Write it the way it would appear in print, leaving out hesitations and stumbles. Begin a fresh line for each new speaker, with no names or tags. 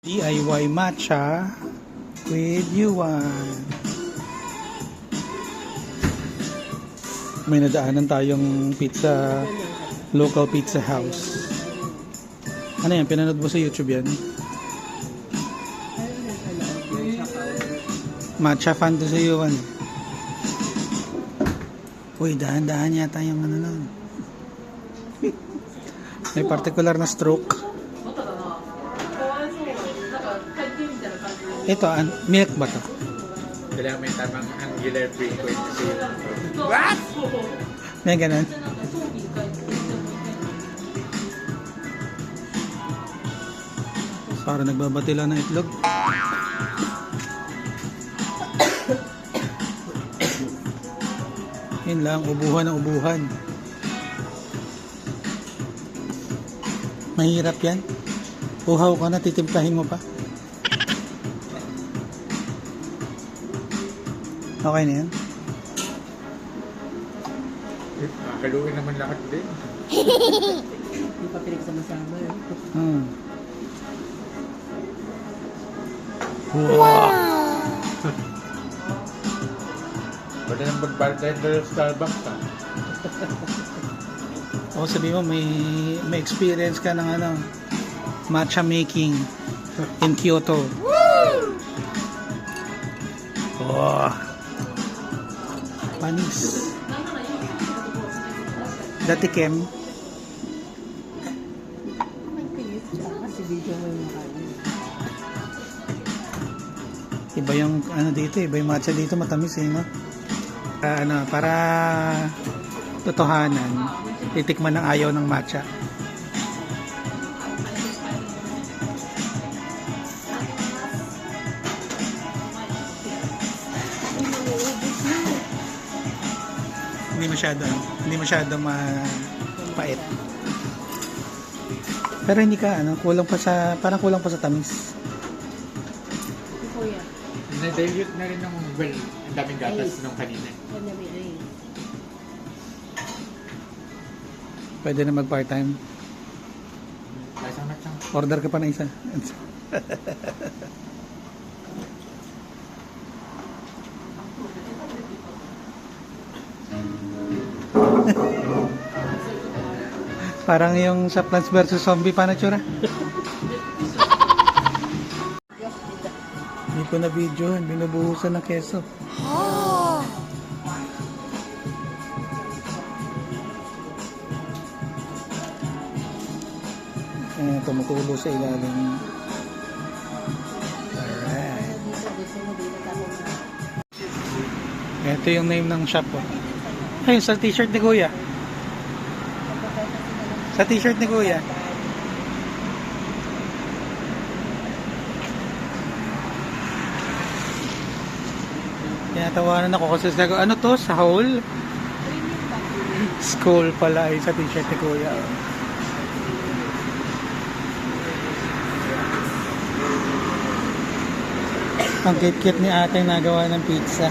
DIY matcha with Yuan. May nadaanan tayong pizza, local pizza house. Ano yan? Pinanood mo sa YouTube yan? Matcha fan to sa Yuan. Uy, dahan-dahan yata yung ano lang. May particular na stroke. Ito, milk ba to?
Kailangan may tamang angular frequency.
What? May ganun. Para nagbabati lang ng itlog. Yun lang, ubuhan ng ubuhan. Mahirap yan. Uhaw ka na, titimplahin mo pa. Okay na yan?
Makaluin naman lahat din.
Hindi pa pinagsama-sama eh.
Wow!
Wala nang mag-bartender sa Starbucks ha.
O sabi mo, may experience ka ng ano, matcha making in Kyoto. Oh! Panis. Datikem.
May pinis siya kasi video mo yung mukha niya.
Iba yung ano dito, iba yung matcha dito, matamis eh, no? Para totohanan, titikman ng ayaw ng matcha. Hindi masyado mapait. Pero hindi ka parang kulang pa sa tamis.
Kuya.
Na-dilute na rin ng ang daming gatas nung kanina.
Madami ay.
Pwede na mag part-time.
Lasang matsang.
Order ka pa na isa. Parang yung sa Plants vs. Zombie pa na tsura. Hindi ko na video, binubuhusan ng keso. Tumutulo sa ilalim. Alright. Ito yung name ng shop ko. Ayun, sa t-shirt ni Kuya. Sa t-shirt ni Kuya. Tinatawanan ako kasi sabi ko, ano to? Sa hole? School pala ay sa t-shirt ni Kuya. Ang cute-cute ni ate nagawa ng pizza.